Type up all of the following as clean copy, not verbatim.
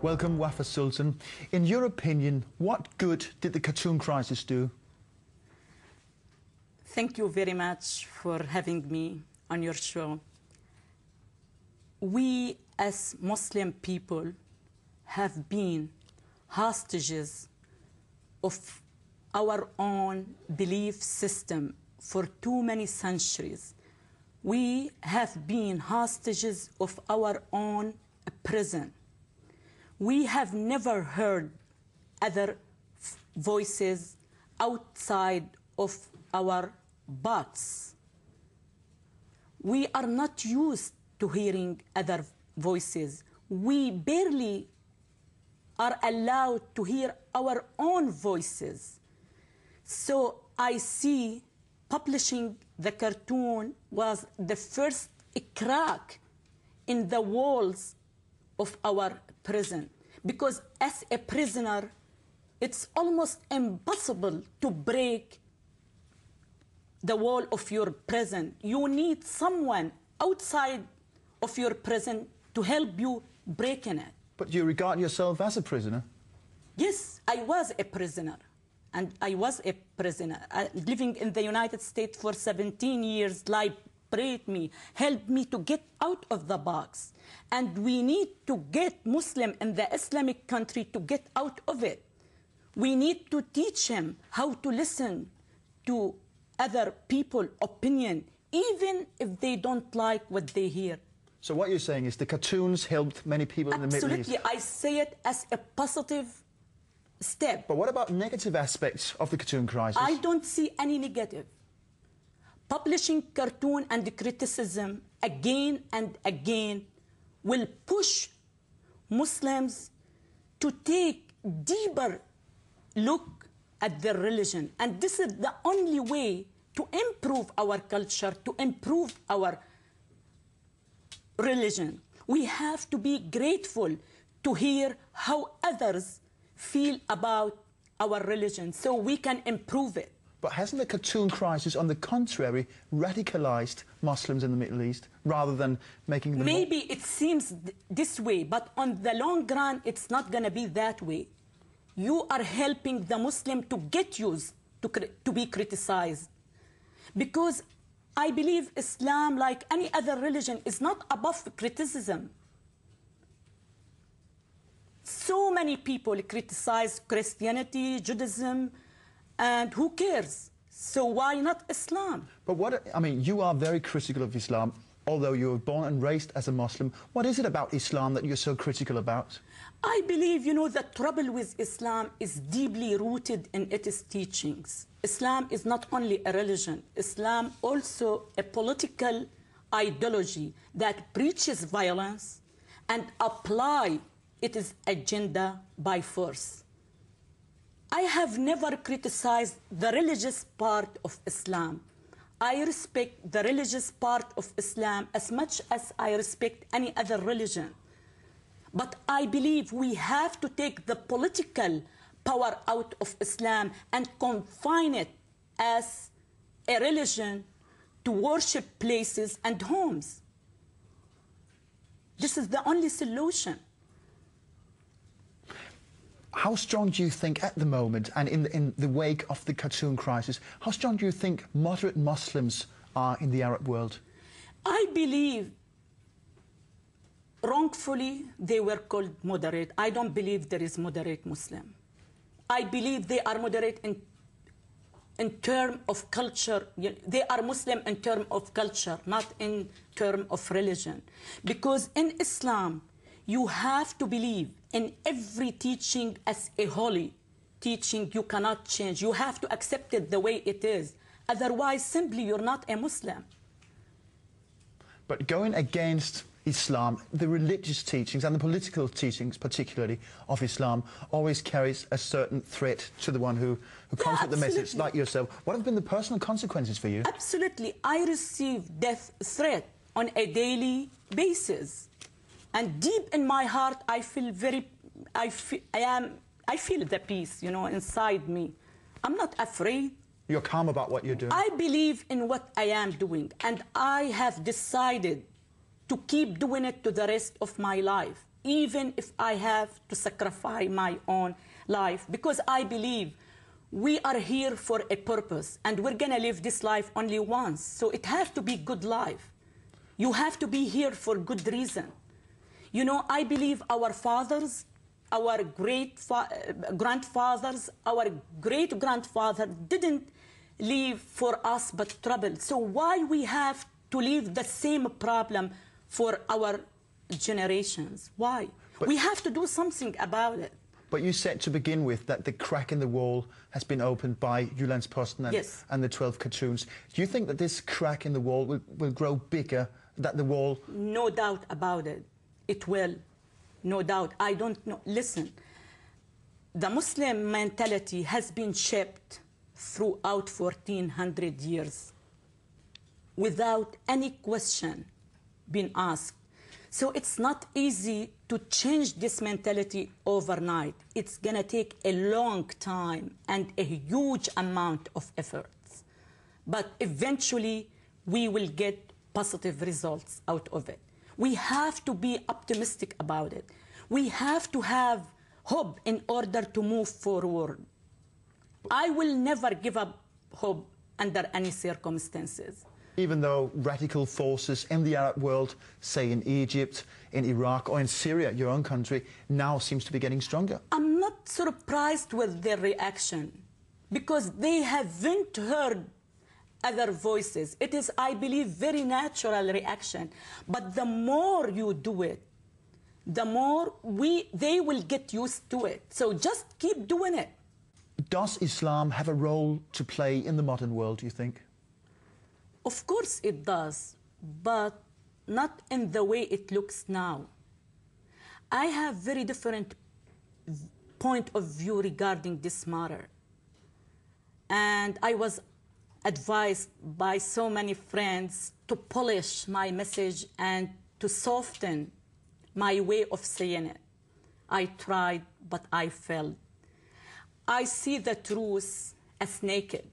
Welcome, Wafa Sultan. In your opinion, what good did the cartoon crisis do? Thank you very much for having me on your show. We as Muslim people have been hostages of our own belief system for too many centuries. We have been hostages of our own prison. We have never heard other voices outside of our box. We are not used to hearing other voices. We barely are allowed to hear our own voices. So I see publishing the cartoon was the first crack in the walls of our prison. Because as a prisoner, it's almost impossible to break the wall of your prison. You need someone outside of your prison to help you breaking it. But you regard yourself as a prisoner? Yes, I was a prisoner. And I was a prisoner. Living in the United States for 17 years, liberate me, helped me to get out of the box. And we need to get Muslim in the Islamic country to get out of it. We need to teach him how to listen to other people's opinion, even if they don't like what they hear. So what you're saying is the cartoons helped many people in the Middle East? Absolutely. I say it as a positive step. But what about negative aspects of the cartoon crisis? I don't see any negative. Publishing cartoon and criticism again and again will push Muslims to take deeper look at their religion. And this is the only way to improve our culture, to improve our religion. We have to be grateful to hear how others feel about our religion so we can improve it. But hasn't the cartoon crisis, on the contrary, radicalized Muslims in the Middle East rather than making them... Maybe it seems this way, but on the long run, it's not going to be that way. You are helping the Muslim to get used to be criticized. Because I believe Islam, like any other religion, is not above criticism. So many people criticize Christianity, Judaism, and who cares? So why not Islam? But what, I mean, you are very critical of Islam, although you were born and raised as a Muslim. What is it about Islam that you're so critical about? I believe, you know, the trouble with Islam is deeply rooted in its teachings. Islam is not only a religion. Islam also a political ideology that preaches violence and apply its agenda by force. I have never criticized the religious part of Islam. I respect the religious part of Islam as much as I respect any other religion. But I believe we have to take the political power out of Islam and confine it as a religion to worship places and homes. This is the only solution. How strong do you think at the moment, and in the wake of the cartoon crisis, how strong do you think moderate Muslims are in the Arab world? I believe wrongfully they were called moderate. I don't believe there is moderate Muslim. I believe they are moderate in terms of culture. They are Muslim in terms of culture, not in terms of religion. Because in Islam, you have to believe in every teaching as a holy teaching. You cannot change. You have to accept it the way it is. Otherwise, simply, you're not a Muslim. But going against Islam, the religious teachings and the political teachings, particularly of Islam, always carries a certain threat to the one who comes with the message, like yourself. What have been the personal consequences for you? Absolutely. I receive death threat on a daily basis. And deep in my heart, I feel the peace, you know, inside me. I'm not afraid. You're calm about what you're doing? I believe in what I am doing, and I have decided to keep doing it to the rest of my life. even if I have to sacrifice my own life, because I believe we are here for a purpose, and we're going to live this life only once. So it has to be good life. You have to be here for good reason. You know, I believe our fathers, our grandfathers, our great-grandfather didn't leave for us but trouble. So why we have to leave the same problem for our generations? Why? But we have to do something about it. But you said to begin with that the crack in the wall has been opened by Jyllands-Posten Yes. and the 12 cartoons. Do you think that this crack in the wall will grow bigger, that the wall... No doubt about it. It will. No doubt. I don't know. Listen, the Muslim mentality has been shaped throughout 1400 years without any question being asked. So it's not easy to change this mentality overnight. It's going to take a long time and a huge amount of efforts. But eventually, we will get positive results out of it. We have to be optimistic about it. We have to have hope in order to move forward. I will never give up hope under any circumstances. Even though radical forces in the Arab world, say in Egypt, in Iraq or in Syria, your own country, now seems to be getting stronger. I'm not surprised with their reaction because they haven't heard other voices. It is, I believe, very natural reaction. But the more you do it, the more they will get used to it. So just keep doing it. Does Islam have a role to play in the modern world, do you think? Of course it does, but not in the way it looks now. I have very different point of view regarding this matter. And I was advised by so many friends to polish my message and to soften my way of saying it. I tried, but I failed. I see the truth as naked.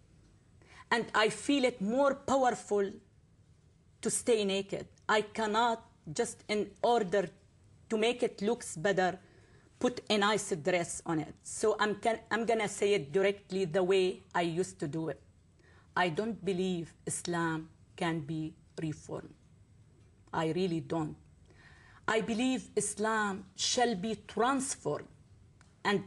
And I feel it more powerful to stay naked. I cannot, just in order to make it look better, put a nice dress on it. So I'm going to say it directly the way I used to do it. I don't believe Islam can be reformed. I really don't. I believe Islam shall be transformed, and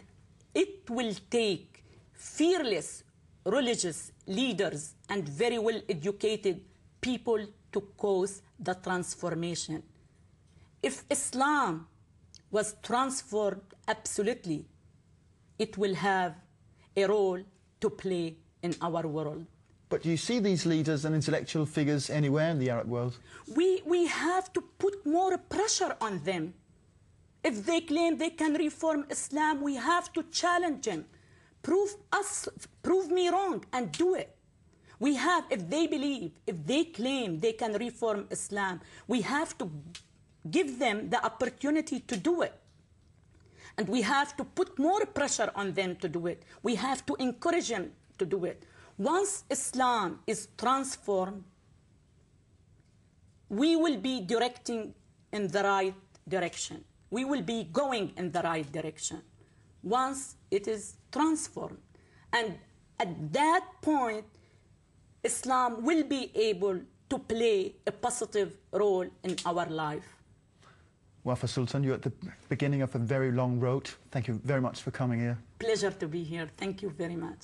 it will take fearless religious leaders and very well-educated people to cause the transformation. If Islam was transformed absolutely, it will have a role to play in our world. But do you see these leaders and intellectual figures anywhere in the Arab world? We have to put more pressure on them. If they claim they can reform Islam, we have to challenge them. Prove me wrong and do it. We have, if they believe, if they claim they can reform Islam, we have to give them the opportunity to do it. And we have to put more pressure on them to do it. We have to encourage them to do it. Once Islam is transformed, we will be directing in the right direction. We will be going in the right direction once it is transformed. And at that point, Islam will be able to play a positive role in our life. Wafa Sultan, you're at the beginning of a very long road. Thank you very much for coming here. Pleasure to be here. Thank you very much.